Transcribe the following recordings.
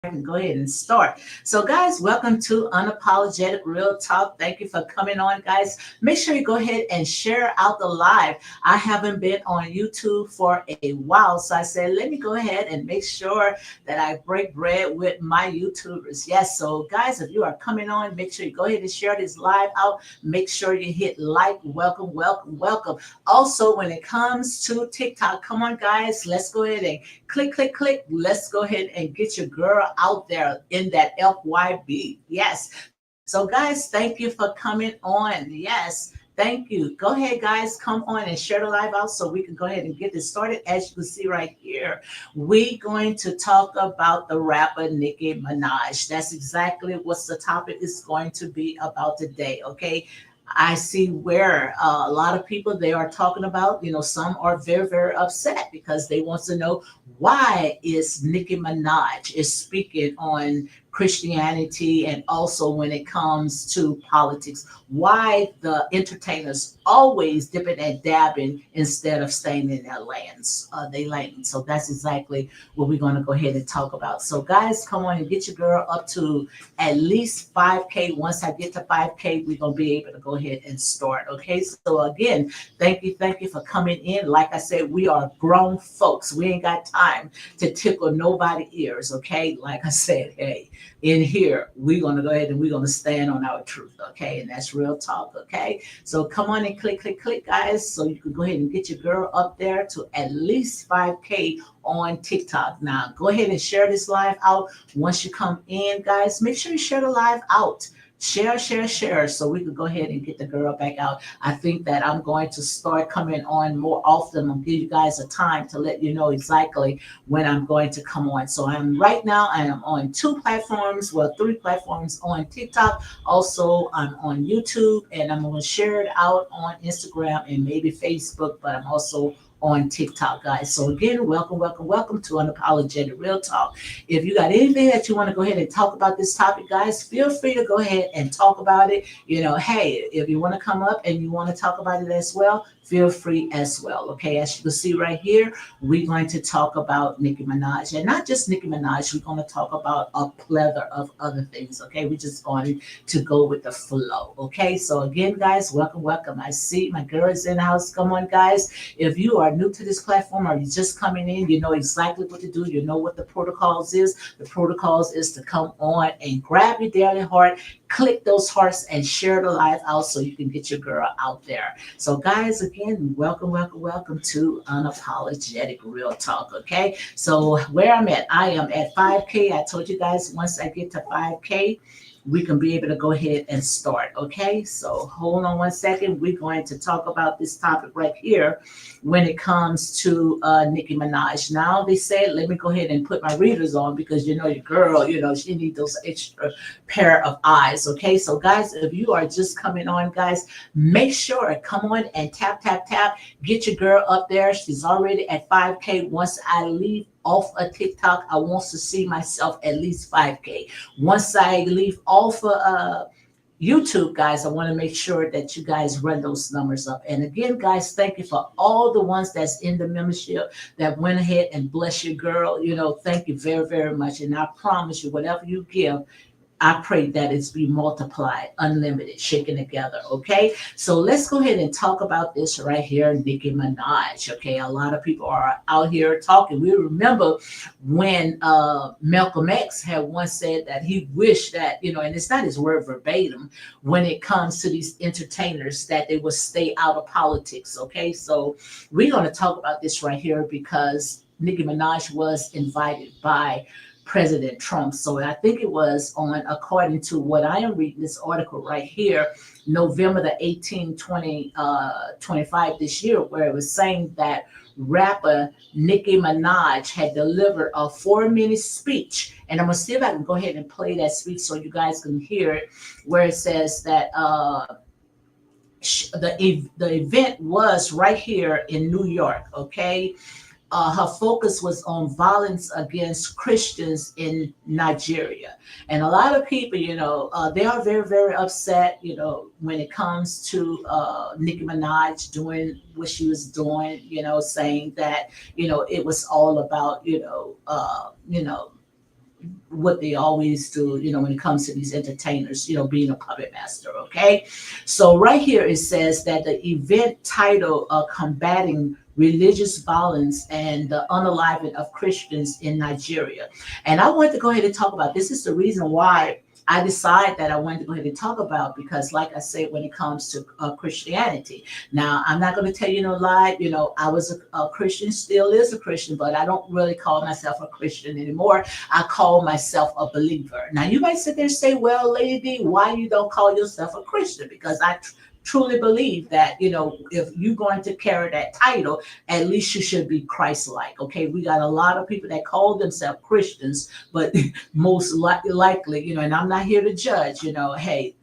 And go ahead and start. So, guys, welcome to Unapologetic Real Talk. Thank you for coming on, guys. Make sure you go ahead and share out the live. I haven't been on YouTube for a while, so I said, let me go ahead and make sure that I break bread with my YouTubers. Yes, so guys, if you are coming on, make sure you go ahead and share this live out. Make sure you hit like. Welcome, welcome, welcome. Also, when it comes to TikTok, come on, guys, let's go ahead and click, click, click. Let's go ahead and get your girl out there in that FYB. Yes. So, guys, thank you for coming on. Yes. Thank you. Go ahead, guys. Come on and share the live out so we can go ahead and get this started. As you can see right here, we're going to talk about the rapper Nicki Minaj. That's exactly what the topic is going to be about today. Okay. I see where a lot of people they are talking about, some are very, very upset because they want to know why is Nicki Minaj is speaking on Christianity and also when it comes to politics, why the entertainers always dipping and dabbing instead of staying in their lane. So that's exactly what we're going to go ahead and talk about. So guys, come on and get your girl up to at least 5K. Once I get to 5K, we're going to be able to go ahead and start. Okay. So again, thank you for coming in. Like I said, we are grown folks. We ain't got time to tickle nobody's ears. Okay. Like I said, hey, in here, we're going to go ahead and we're going to stand on our truth. Okay. And that's real talk. Okay. So come on and click, click, click, guys. So you can go ahead and get your girl up there to at least 5K on TikTok. Now, go ahead and share this live out. Once you come in, guys, make sure you share the live out. Share, so we can go ahead and get the girl back out. I think that I'm going to start coming on more often. I'll give you guys a time to let you know exactly when I'm going to come on. So I am on 2 platforms, well, 3 platforms on TikTok. Also, I'm on YouTube, and I'm going to share it out on Instagram and maybe Facebook, but I'm also on TikTok, guys. So again, welcome to Unapologetic Real Talk. If you got anything that you want to go ahead and talk about this topic, guys, feel free to go ahead and talk about it. Hey, if you want to come up and you want to talk about it as well, feel free as well. Okay, as you can see right here, we're going to talk about Nicki Minaj, and not just Nicki Minaj. We're going to talk about a plethora of other things. Okay, we're just going to go with the flow. Okay, so again, guys, welcome. I see my girls in the house. Come on, guys. If you are new to this platform or you're just coming in, you know exactly what to do. You know what the protocols is. The protocols is to come on and grab your daily heart, click those hearts, and share the live out so you can get your girl out there. So, guys, again, welcome to Unapologetic Real Talk. Okay, so where I'm at, I am at 5K. I told you guys once I get to 5K, we can be able to go ahead and start. Okay, so hold on one second. We're going to talk about this topic right here when it comes to Nicki Minaj. Now they said, let me go ahead and put my readers on because your girl, she needs those extra pair of eyes. Okay, so guys, if you are just coming on, guys, make sure come on and tap, get your girl up there. She's already at 5K. Once I leave off of TikTok, I want to see myself at least 5K. Once I leave off of YouTube, guys, I want to make sure that you guys run those numbers up. And again, guys, thank you for all the ones that's in the membership that went ahead and bless your girl. Thank you very, very much. And I promise you, whatever you give, I pray that it's be multiplied, unlimited, shaken together. Okay. So let's go ahead and talk about this right here, Nicki Minaj. Okay. A lot of people are out here talking. We remember when Malcolm X had once said that he wished that, and it's not his word verbatim, when it comes to these entertainers, that they would stay out of politics. Okay. So we're going to talk about this right here because Nicki Minaj was invited by President Trump. So I think it was on, according to what I am reading, this article right here, November the 18th, 2025 this year, where it was saying that rapper Nicki Minaj had delivered a 4-minute speech. And I'm going to see if I can go ahead and play that speech so you guys can hear it, where it says that the event was right here in New York, okay? Her focus was on violence against Christians in Nigeria. And a lot of people, they are very, very upset, when it comes to Nicki Minaj doing what she was doing, saying that, it was all about, what they always do, when it comes to these entertainers, being a puppet master. Okay. So right here it says that the event title Combating Religious Violence and the Unaliving of Christians in Nigeria. And I want to go ahead and talk about this. Is the reason why I decided that I wanted to go ahead and talk about, because like I said, when it comes to Christianity, now I'm not going to tell you no lie. I was a Christian, still is a Christian, but I don't really call myself a Christian anymore. I call myself a believer. Now you might sit there and say, well, Lady D, why you don't call yourself a Christian? Because I truly believe that, if you're going to carry that title, at least you should be Christ-like. Okay, we got a lot of people that call themselves Christians, but most likely, and I'm not here to judge, hey,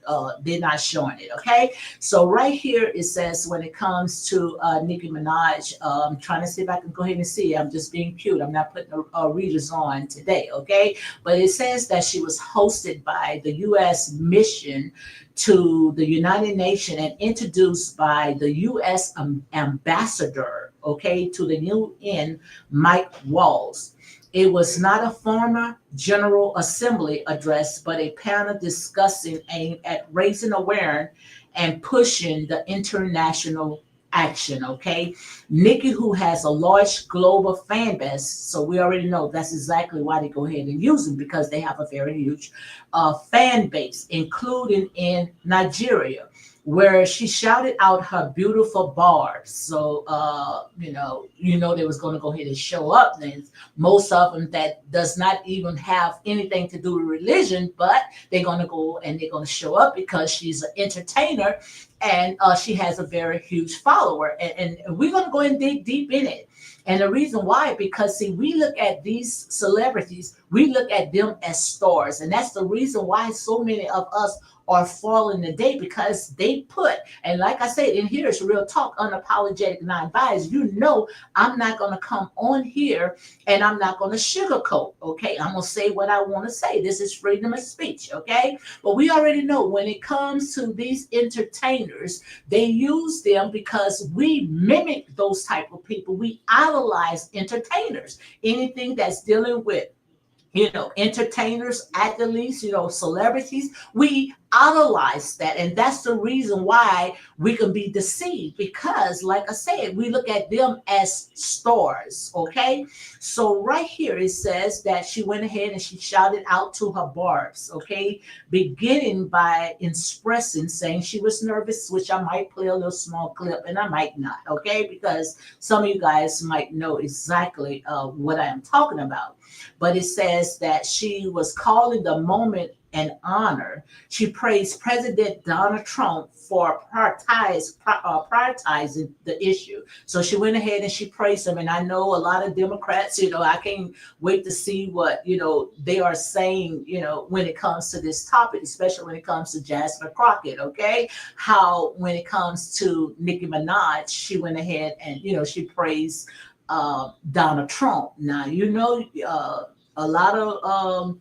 they're not showing it. Okay, so right here it says when it comes to Nicki Minaj, I'm trying to see if I can go ahead and see. I'm just being cute. I'm not putting readers on today. Okay, but it says that she was hosted by the U.S. mission to the United Nations and introduced by the U.S. ambassador, okay, to the UN, Mike Walls. It was not a former General Assembly address, but a panel discussing aimed at raising awareness and pushing the international action. Okay, Nicki, who has a large global fan base, so we already know that's exactly why they go ahead and use them, because they have a very huge fan base, including in Nigeria, where she shouted out her beautiful bars. So they was going to go ahead and show up. And most of them that does not even have anything to do with religion, but they're going to go and they're going to show up because she's an entertainer, and she has a very huge follower. And we're going to go and dig deep in it. And the reason why, because see, we look at these celebrities, we look at them as stars. And that's the reason why so many of us are falling today, because they put, and like I said, in here it's real talk, unapologetic, non-biased. I'm not going to come on here and I'm not going to sugarcoat. Okay, I'm going to say what I want to say. This is freedom of speech. Okay, but we already know when it comes to these entertainers, they use them because we mimic those type of people. We idolize entertainers. Anything that's dealing with entertainers, athletes, celebrities, we idolize that. And that's the reason why we can be deceived, because like I said, we look at them as stars. Okay. So right here, it says that she went ahead and she shouted out to her barbs. Okay. Beginning by expressing, saying she was nervous, which I might play a little small clip and I might not. Okay. Because some of you guys might know exactly what I am talking about. But it says that she was calling the moment an honor. She praised President Donald Trump for prioritizing the issue. So she went ahead and she praised him. And I know a lot of Democrats, I can't wait to see what, they are saying, when it comes to this topic, especially when it comes to Jasmine Crockett. Okay. How, when it comes to Nicki Minaj, she went ahead and, she praised Donald Trump. Now, a lot of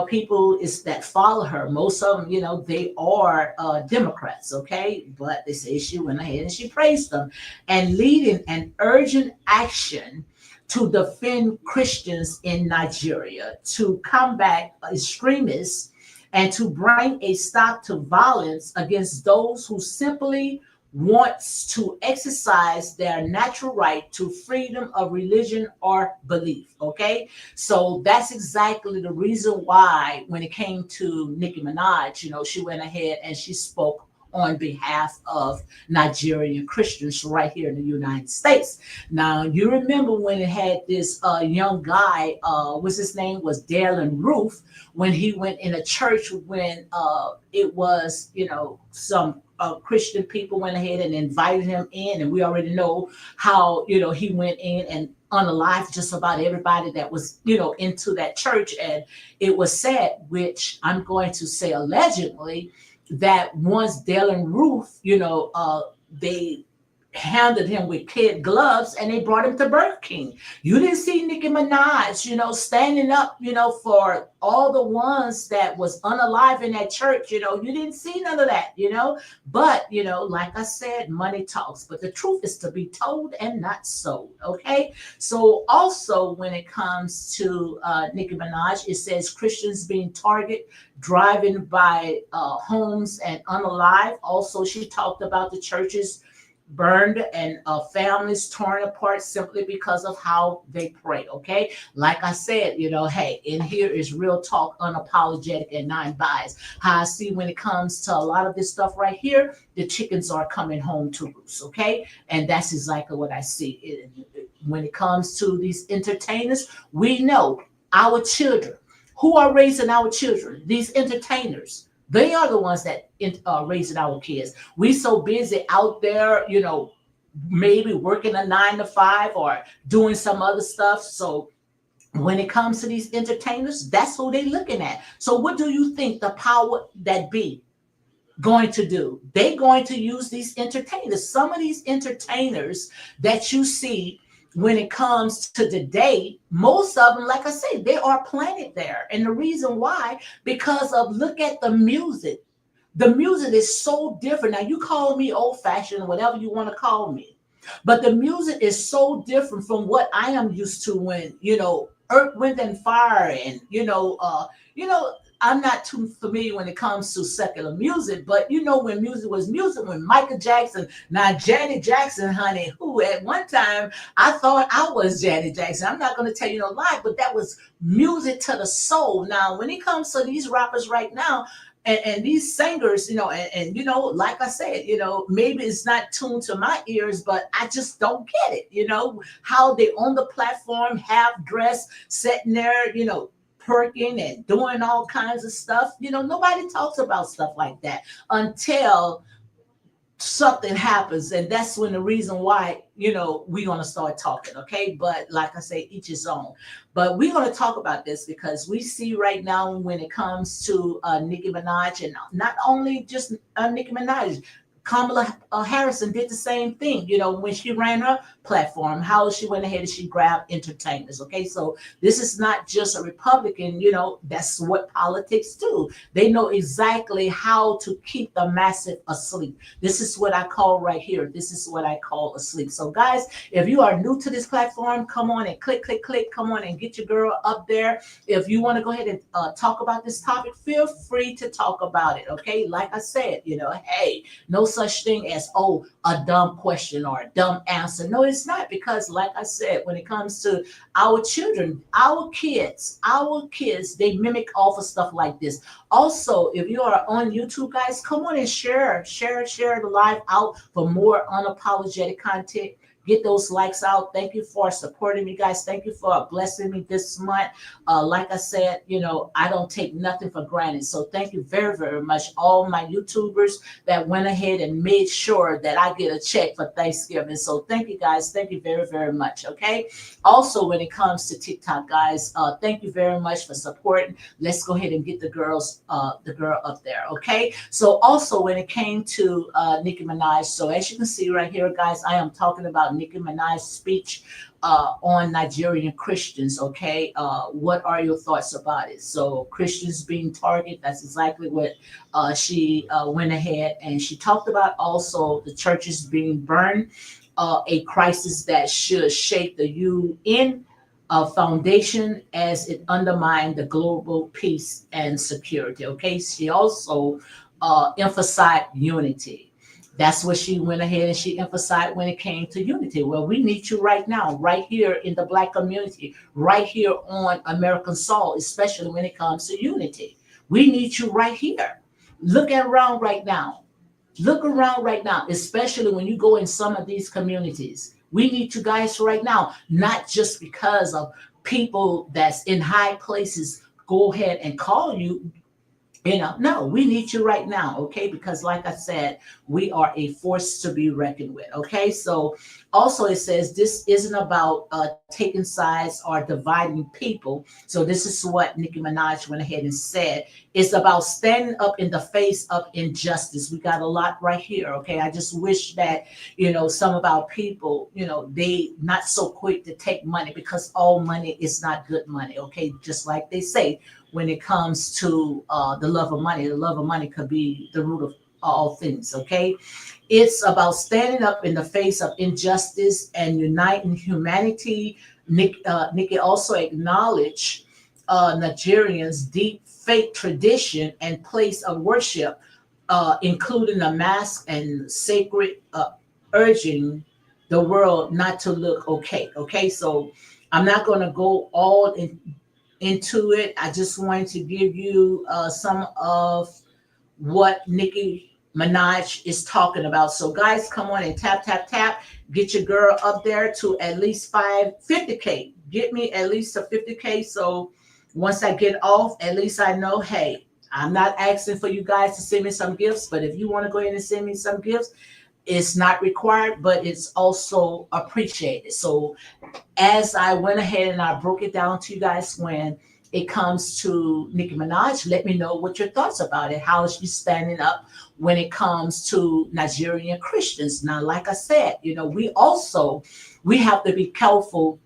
people is that follow her. Most of them, they are Democrats, okay? But they say she went ahead and she praised them and leading an urgent action to defend Christians in Nigeria, to combat extremists and to bring a stop to violence against those who simply wants to exercise their natural right to freedom of religion or belief. Okay, so that's exactly the reason why when it came to Nicki Minaj, she went ahead and she spoke on behalf of Nigerian Christians right here in the United States. Now, you remember when it had this young guy, what's his name, was Dalen Roof, when he went in a church when it was, some Christian people went ahead and invited him in, and we already know how, he went in and unalived just about everybody that was, into that church. And it was said, which I'm going to say allegedly, that once Dalen Roof, they handed him with kid gloves and they brought him to Burger King. You didn't see Nicki Minaj, standing up, for all the ones that was unalive in that church. You didn't see none of that, But, like I said, money talks, but the truth is to be told and not sold. Okay. So also when it comes to Nicki Minaj, it says Christians being targeted, driving by homes and unalive. Also, she talked about the churches burned and families torn apart simply because of how they pray. Okay, like I said, hey, in here is real talk, unapologetic and non-biased. How I see when it comes to a lot of this stuff right here, the chickens are coming home to roost. Okay, and that's exactly what I see. When it comes to these entertainers, we know our children who are raising our children, these entertainers. They are the ones that raising our kids. We so busy out there, maybe working a 9 to 5 or doing some other stuff. So when it comes to these entertainers, that's who they looking at. So what do you think the power that be going to do? They going to use these entertainers. Some of these entertainers that you see when it comes to today, most of them, like I say, they are planted there. And the reason why, because of look at the music. The music is so different. Now you call me old fashioned, whatever you want to call me. But the music is so different from what I am used to when, Earth, Wind and Fire and, I'm not too familiar when it comes to secular music, but when music was music, when Michael Jackson, now Janet Jackson, honey, who at one time I thought I was Janet Jackson. I'm not going to tell you no lie, but that was music to the soul. Now, when it comes to these rappers right now, and these singers, like I said, maybe it's not tuned to my ears, but I just don't get it, how they on the platform, half dressed, sitting there, perking and doing all kinds of stuff. Nobody talks about stuff like that until something happens, and that's when the reason why we're going to start talking. Okay, but like I say, each his own. But we're going to talk about this because we see right now when it comes to Nicki Minaj, and not only just Nicki Minaj, Kamala Harrison did the same thing, when she ran her platform, how she went ahead and she grabbed entertainers. Okay, so this is not just a Republican, that's what politics do. They know exactly how to keep the massive asleep. This is what I call right here. This is what I call asleep. So guys, if you are new to this platform, come on and click, click, click. Come on and get your girl up there. If you want to go ahead and talk about this topic, feel free to talk about it. Okay, like I said, hey, no such thing as a dumb question or a dumb answer. No, it's not, because like I said, when it comes to our children, our kids, they mimic off of stuff like this. Also, if you are on YouTube, guys, come on and share the live out for more unapologetic content. Get those likes out. Thank you for supporting me, guys. Thank you for blessing me this month. Like I said, I don't take nothing for granted. So thank you very, very much, all my YouTubers that went ahead and made sure that I get a check for Thanksgiving. So thank you, guys. Thank you very, very much. Okay. Also, when it comes to TikTok, guys, thank you very much for supporting. Let's go ahead and get the girl up there. Okay. So also when it came to Nicki Minaj, so as you can see right here, guys, I am talking about Nicki Minaj's speech on Nigerian Christians. Okay, what are your thoughts about it? So Christians being targeted, that's exactly what she went ahead and she talked about. Also, the churches being burned, a crisis that should shake the UN a foundation as it undermined the global peace and security. Okay, she also emphasized unity. That's what she went ahead and she emphasized when it came to unity. Well, we need you right now, right here in the Black community, right here on American soil, especially when it comes to unity. We need you right here. Look around right now. Look around right now, especially when you go in some of these communities. We need you guys right now, not just because of people that's in high places go ahead and call you. No, we need you right now, okay? Because, like I said, we are a force to be reckoned with, okay? So, also it says this isn't about taking sides or dividing people. So, this is what Nicki Minaj went ahead and said. It's about standing up in the face of injustice. We got a lot right here, okay? I just wish that, some of our people, they not so quick to take money because all money is not good money, okay? Just like they say, when it comes to the love of money. The love of money could be the root of all things, okay? It's about standing up in the face of injustice and uniting humanity. Nikki also acknowledged Nigerians' deep faith tradition and place of worship, including a mass and sacred urging the world not to look okay. Okay, so I'm not going to go all into it. I just wanted to give you some of what Nicki Minaj is talking about. So guys, come on and tap, tap, tap. Get your girl up there to at least 50K. Get me at least a 50K. So once I get off, at least I know, hey, I'm not asking for you guys to send me some gifts, but if you want to go ahead and send me some gifts, it's not required, but it's also appreciated. So as I went ahead and I broke it down to you guys when it comes to Nicki Minaj, let me know what your thoughts about it. How is she standing up when it comes to Nigerian Christians? Now, like I said, we have to be careful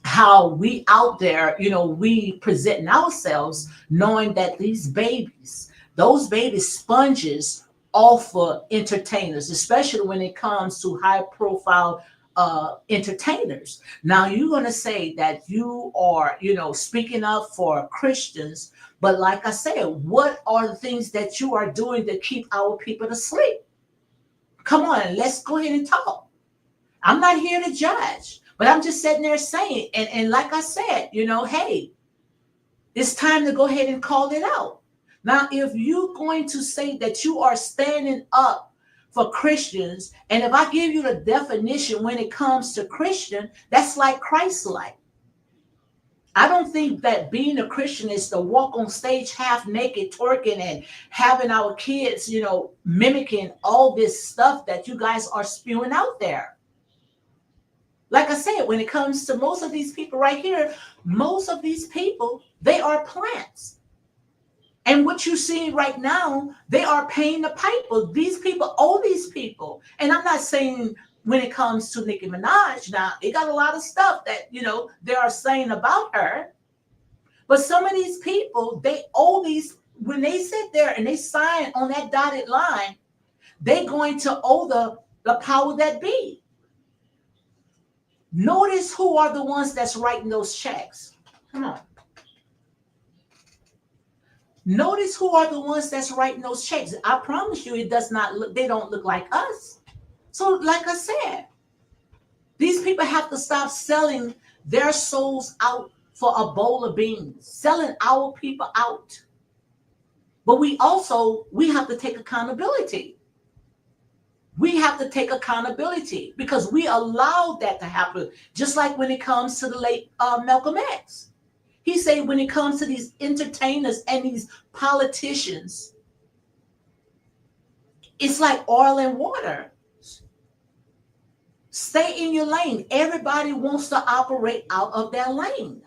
how we out there, we present ourselves knowing that those babies sponges off for entertainers, especially when it comes to high profile entertainers. Now you're going to say that you are, speaking up for Christians, but like I said, what are the things that you are doing to keep our people asleep? Come on, let's go ahead and talk. I'm not here to judge, but I'm just sitting there saying, and like I said, hey, it's time to go ahead and call it out. Now, if you're going to say that you are standing up for Christians, and if I give you the definition when it comes to Christian, that's like Christ-like. I don't think that being a Christian is to walk on stage half naked, twerking, and having our kids, mimicking all this stuff that you guys are spewing out there. Like I said, when it comes to most of these people right here, most of these people, they are plants. And what you see right now, they are paying the piper. These people owe these people. And I'm not saying when it comes to Nicki Minaj, now, it got a lot of stuff that, they are saying about her. But some of these people, they owe these, when they sit there and they sign on that dotted line, they're going to owe the power that be. Notice who are the ones that's writing those checks. Come on. Notice who are the ones that's writing those checks. I promise you, they don't look like us. So, like I said, these people have to stop selling their souls out for a bowl of beans, selling our people out. But we have to take accountability. We have to take accountability because we allowed that to happen. Just like when it comes to the late Malcolm X. He said when it comes to these entertainers and these politicians, it's like oil and water. Stay in your lane. Everybody wants to operate out of their lane.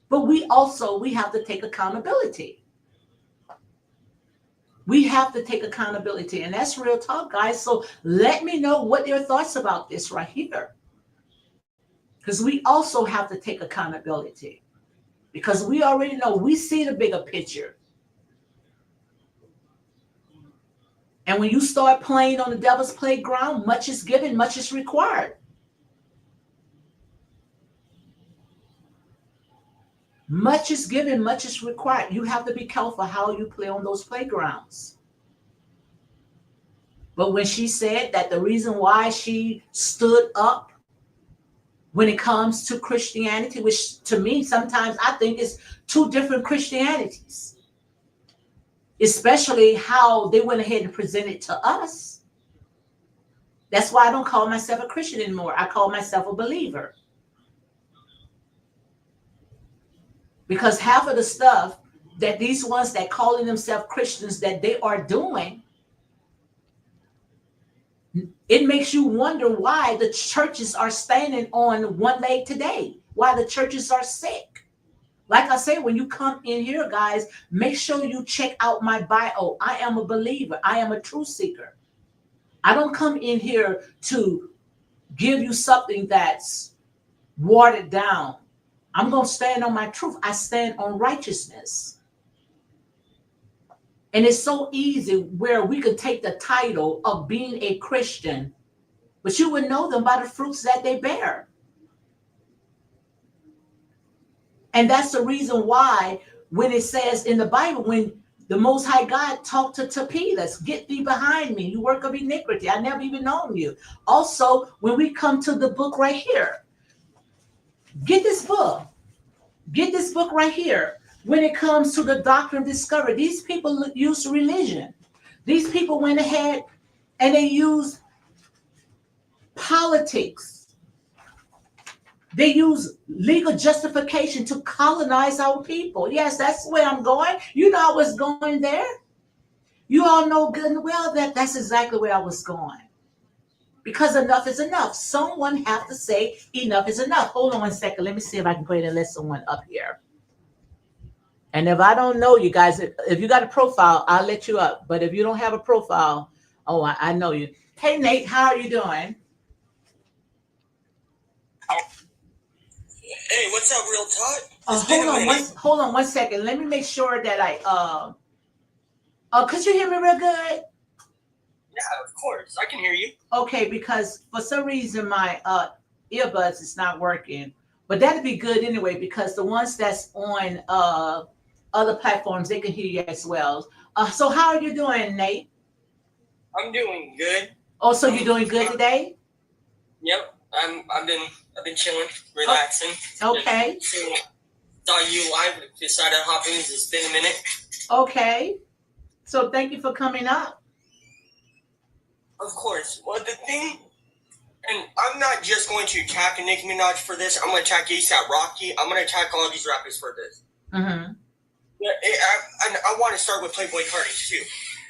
But we have to take accountability. We have to take accountability. And that's real talk, guys. So let me know what your thoughts about this right here. Because we also have to take accountability. Because we already know, we see the bigger picture. And when you start playing on the devil's playground, much is given, much is required. Much is given, much is required. You have to be careful how you play on those playgrounds. But when she said that the reason why she stood up when it comes to Christianity, which to me sometimes I think is two different Christianities, especially how they went ahead and presented to us. That's why I don't call myself a Christian anymore. I call myself a believer. Because half of the stuff that these ones that calling themselves Christians that they are doing, it makes you wonder why the churches are standing on one leg today, why the churches are sick. Like I say, when you come in here, guys, make sure you check out my bio. I am a believer. I am a truth seeker. I don't come in here to give you something that's watered down. I'm going to stand on my truth. I stand on righteousness. And it's so easy where we could take the title of being a Christian, but you would know them by the fruits that they bear. And that's the reason why when it says in the Bible, when the Most High God talked to Peter, get thee behind me, you work of iniquity. I never even known you. Also, when we come to the book right here, get this book. Get this book right here. When it comes to the doctrine of discovery, these people use religion. These people went ahead and they used politics. They use legal justification to colonize our people. Yes, that's where I'm going. You know I was going there. You all know good and well that that's exactly where I was going. Because enough is enough. Someone have to say enough is enough. Hold on one second. Let me see if I can go ahead and let someone up here. And if I don't know you guys, if you got a profile, I'll let you up. But if you don't have a profile, oh, I know you. Hey, Nate, how are you doing? Hey, what's up, Real Talk? Hold on one second. Let me make sure that could you hear me real good? Yeah, of course. I can hear you. Okay, because for some reason my earbuds is not working. But that'd be good anyway, because the ones that's on other platforms, they can hear you as well. So how are you doing, Nate? I'm doing good. Oh, so you're doing good today? Yep. I've been chilling, relaxing. Okay. Saw you live, decided to hop in. It's been a minute. Okay. So thank you for coming up. Of course. Well, the thing, and I'm not just going to attack Nicki Minaj for this. I'm going to attack ASAP Rocky. I'm going to attack all these rappers for this. Mm-hmm. Yeah, I want to start with Playboy Cardi too.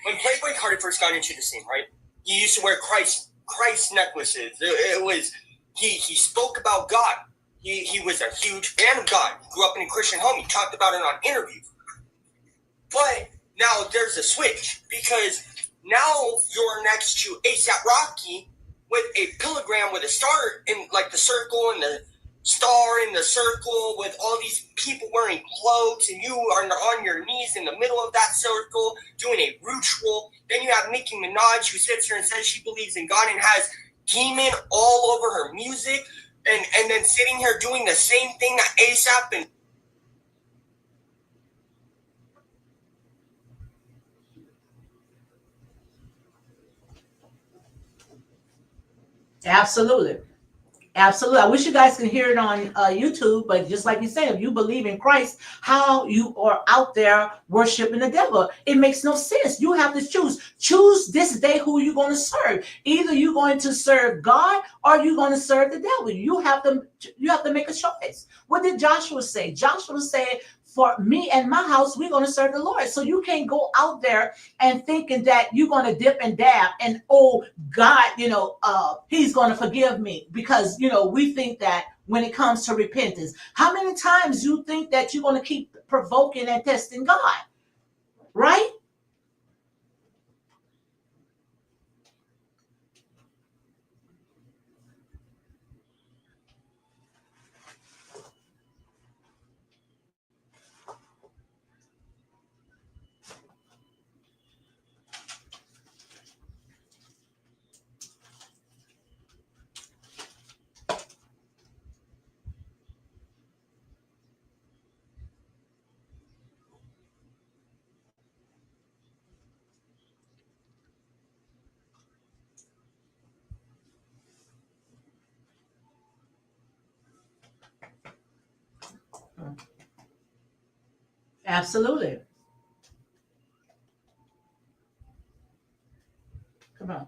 When Playboy Cardi first got into the scene, right? He used to wear Christ necklaces. It was he spoke about God. He was a huge fan of God. Grew up in a Christian home. He talked about it on interviews. But now there's a switch because now you're next to ASAP Rocky with a pentagram with a star in like the circle and the star in the circle with all these people wearing cloaks, and you are on your knees in the middle of that circle doing a ritual. Then you have Nicki Minaj, who sits here and says she believes in God and has demon all over her music, and then sitting here doing the same thing that ASAP and Absolutely. Absolutely. I wish you guys can hear it on YouTube, but just like you said, if you believe in Christ, how you are out there worshiping the devil, it makes no sense. You have to choose. Choose this day who you're going to serve. Either you're going to serve God or you're going to serve the devil. You have to make a choice. What did Joshua say? Joshua said, for me and my house, we're going to serve the Lord. So you can't go out there and thinking that you're going to dip and dab and, oh, God, he's going to forgive me, because, we think that when it comes to repentance, how many times you think that you're going to keep provoking and testing God, right? Absolutely. Come on.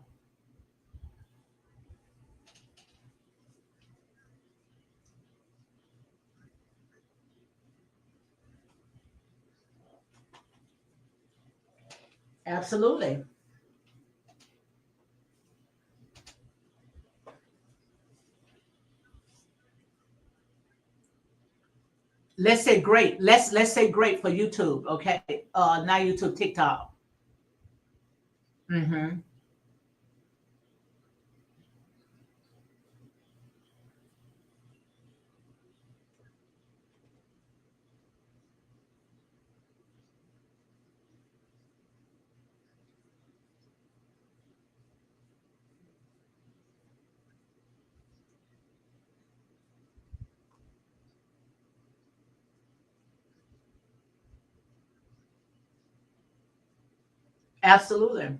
Absolutely. Let's say great. Let's say great for YouTube. Okay. Not YouTube, TikTok. Mm-hmm. Absolutely.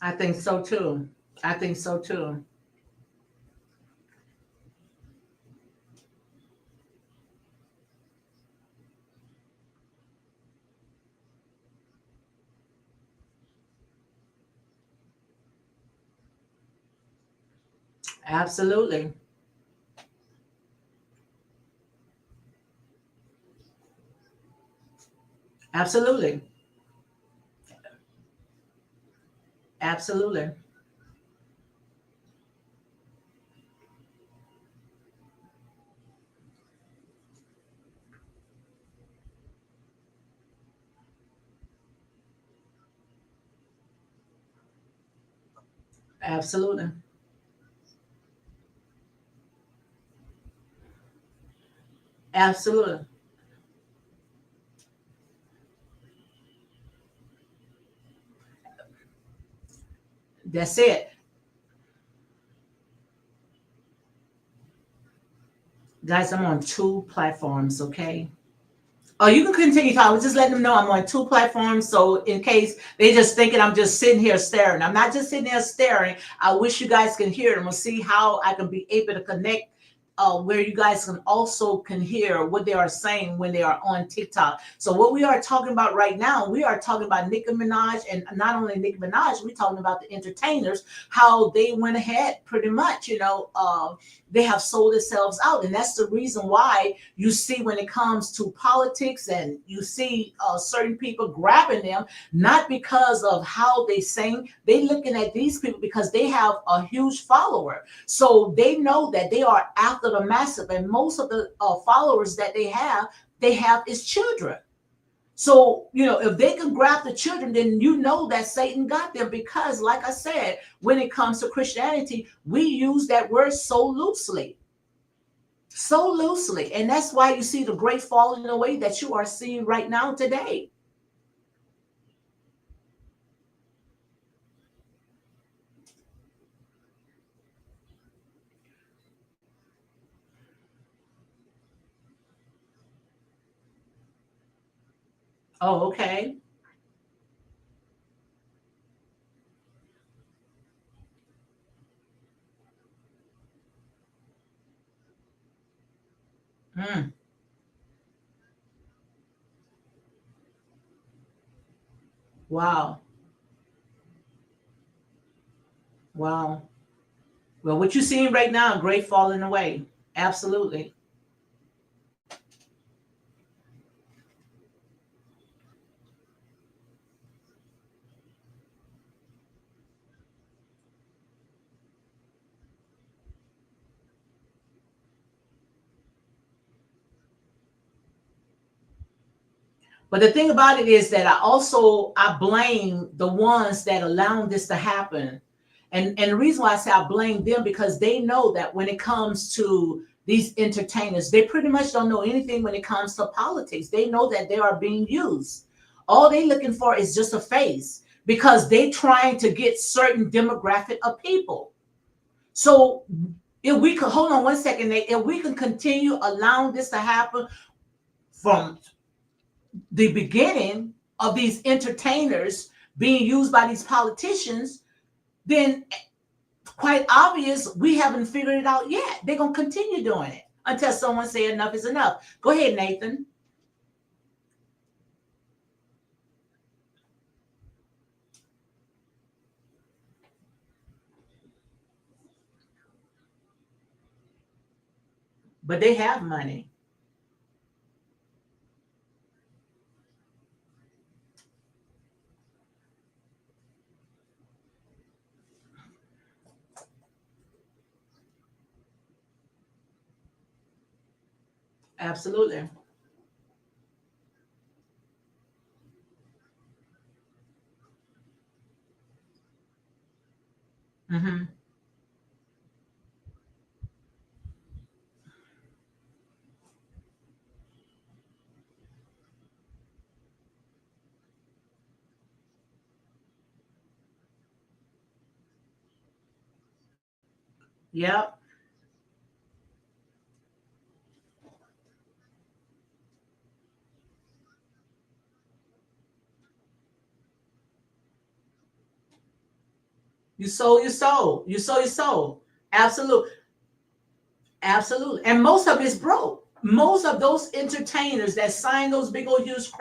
I think so too. I think so too. Absolutely. Absolutely. Absolutely. Absolutely. Absolutely. That's it. Guys, I'm on two platforms, okay? Oh, you can continue talking. I was just letting them know I'm on two platforms. So in case they just thinking I'm just sitting here staring. I'm not just sitting there staring. I wish you guys can hear them. We'll see how I can be able to connect where you guys can also can hear what they are saying when they are on TikTok. So what we are talking about right now, we are talking about Nicki Minaj, and not only Nicki Minaj, we're talking about the entertainers, how they went ahead pretty much, they have sold themselves out. And that's the reason why you see when it comes to politics and you see certain people grabbing them, not because of how they sing, they looking at these people because they have a huge follower, so they know that they are after the massive, and most of the followers that they have is children. So, if they can grab the children, then you know that Satan got them because, like I said, when it comes to Christianity, we use that word so loosely. So loosely. And that's why you see the great falling away that you are seeing right now today. Oh, okay. Mm, wow. Wow. Well, what you're seeing right now, great falling away. Absolutely. But the thing about it is that I blame the ones that allowed this to happen. And the reason why I say I blame them, because they know that when it comes to these entertainers, they pretty much don't know anything when it comes to politics. They know that they are being used. All they looking for is just a face, because they trying to get certain demographic of people. So if we could hold on one second, Nate, if we can continue allowing this to happen from the beginning of these entertainers being used by these politicians, then quite obvious we haven't figured it out yet. They're gonna continue doing it until someone say enough is enough. Go ahead, Nathan. But they have money. Absolutely. Hmm. Yep. You sold your soul. You sold your soul. Absolutely. Absolutely. And most of it's broke. Most of those entertainers that sign those big old huge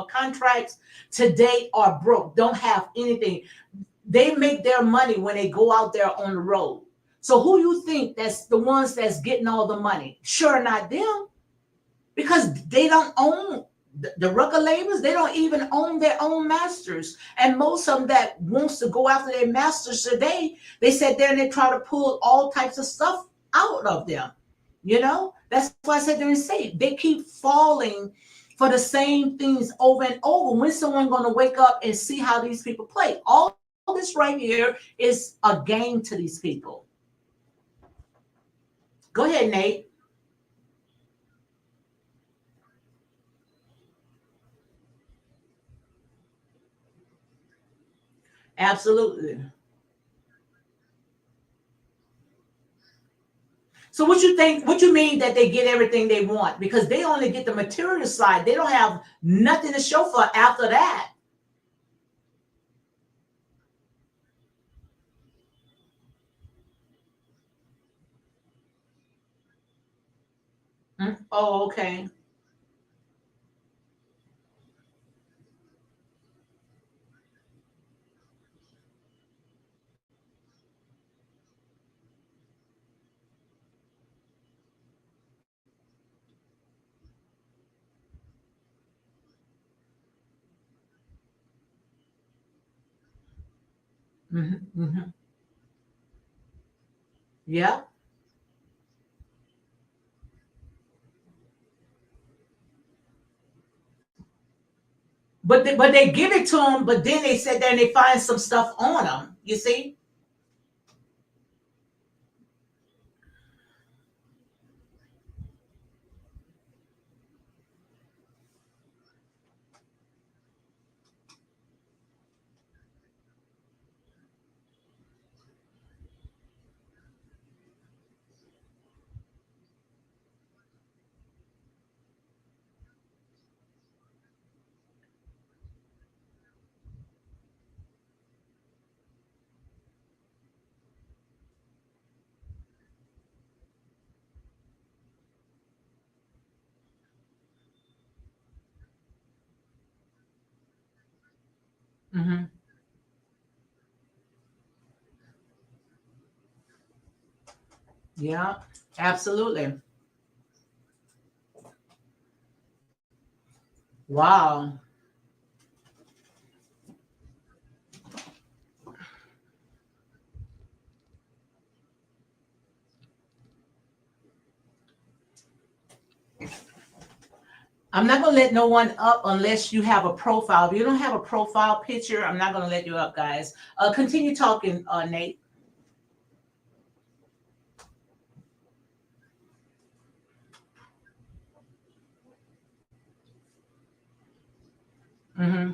contracts today are broke, don't have anything. They make their money when they go out there on the road. So who you think that's the ones that's getting all the money? Sure, not them, because they don't own the record labels. They don't even own their own masters. And most of them that wants to go after their masters today, they sit there and they try to pull all types of stuff out of them. That's why I said they're insane. They keep falling for the same things over and over. When someone going to wake up and see how these people play? All this right here is a game to these people. Go ahead, Nate. Absolutely. So what you think? What you mean that they get everything they want because they only get the material side? They don't have nothing to show for after that. Oh, okay. Hmm. Yeah, but they give it to them, but then they sit there and they find some stuff on them. You see? Hmm. Yeah, absolutely. Wow. I'm not gonna let no one up unless you have a profile. If you don't have a profile picture, I'm not gonna let you up, guys. Continue talking, Nate. Hmm.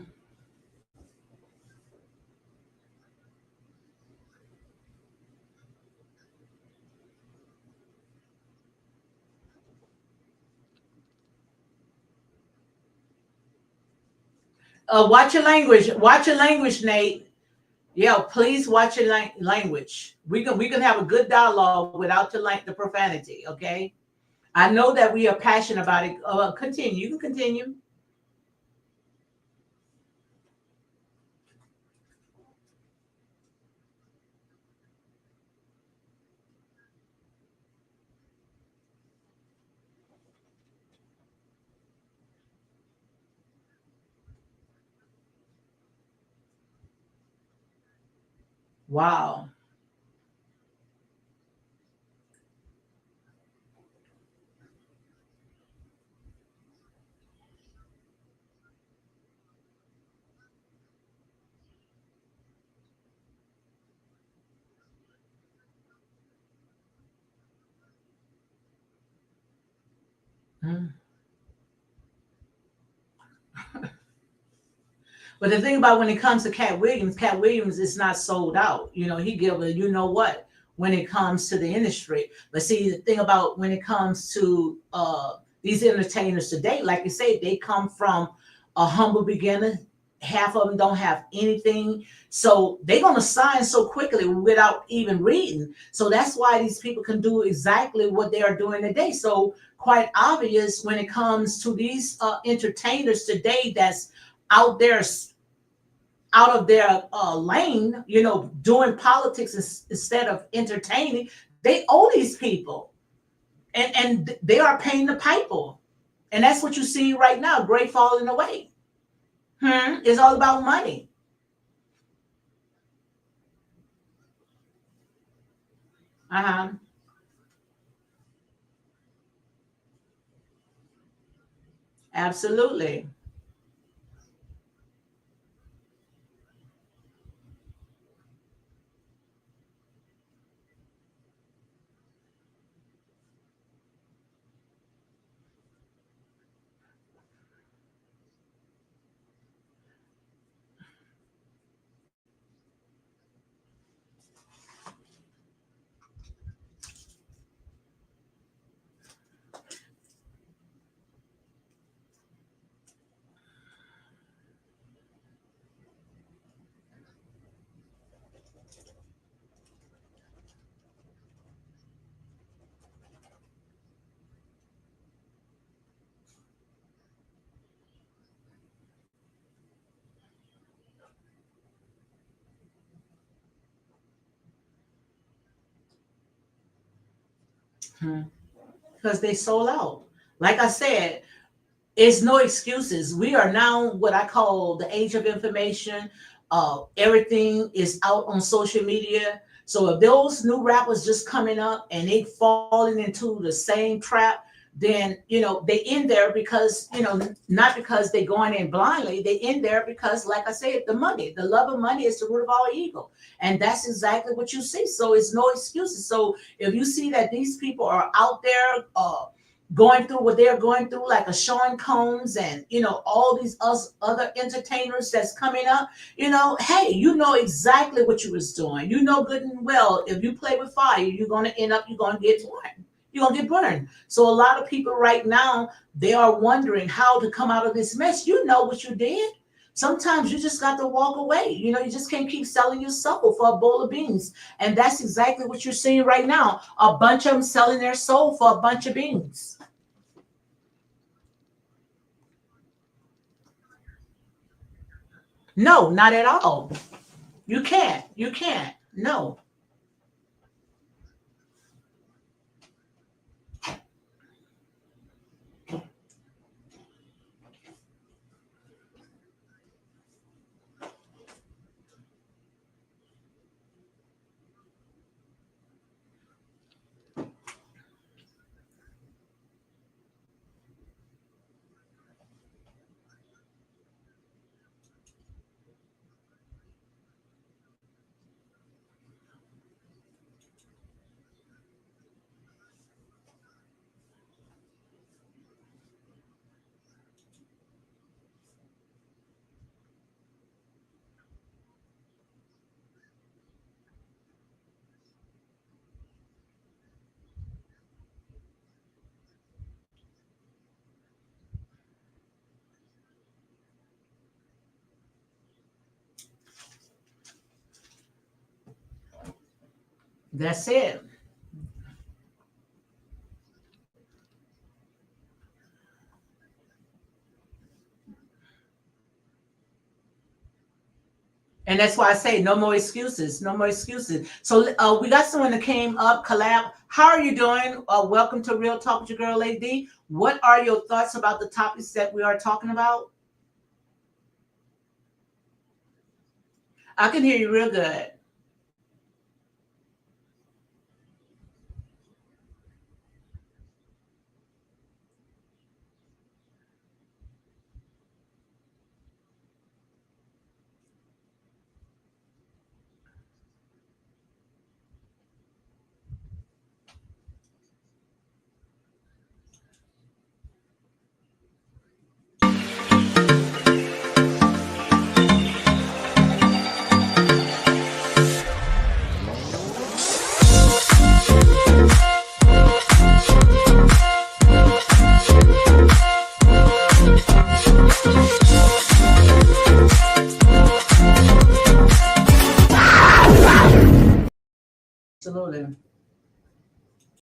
Watch your language. Watch your language, Nate. Yeah, please watch your language. We can have a good dialogue without the profanity. Okay. I know that we are passionate about it. Continue. You can continue. Wow. Mm. But the thing about when it comes to Cat Williams is not sold out. He give a you know what when it comes to the industry. But see, the thing about when it comes to these entertainers today, like you say, they come from a humble beginning. Half of them don't have anything, so they're gonna sign so quickly without even reading. So that's why these people can do exactly what they are doing today. So quite obvious when it comes to these entertainers today that's out there out of their lane, doing politics instead of entertaining. They owe these people, and they are paying the piper, and that's what you see right now. Great falling away. It's all about money. Uh huh. Absolutely. Because they sold out. Like I said, it's no excuses. We are now what I call the age of information. Everything is out on social media. So if those new rappers just coming up and they falling into the same trap, then they in there because not because they going in blindly. They in there because, like I said, the money, the love of money is the root of all evil, and that's exactly what you see. So it's no excuses. So if you see that these people are out there, going through what they're going through, like a Sean Combs and all these other entertainers that's coming up, hey, you know exactly what you was doing. You know good and well if you play with fire, you're gonna get burned. You're gonna get burned. So a lot of people right now they are wondering how to come out of this mess. You know what you did. Sometimes you just got to walk away. You just can't keep selling your soul for a bowl of beans. And that's exactly what you're seeing right now. A bunch of them selling their soul for a bunch of beans. No, not at all. You can't. You can't. No. That's it. And that's why I say no more excuses. No more excuses. So we got someone that came up, collab. How are you doing? Welcome to Real Talk with your girl, Lady D. What are your thoughts about the topics that we are talking about? I can hear you real good.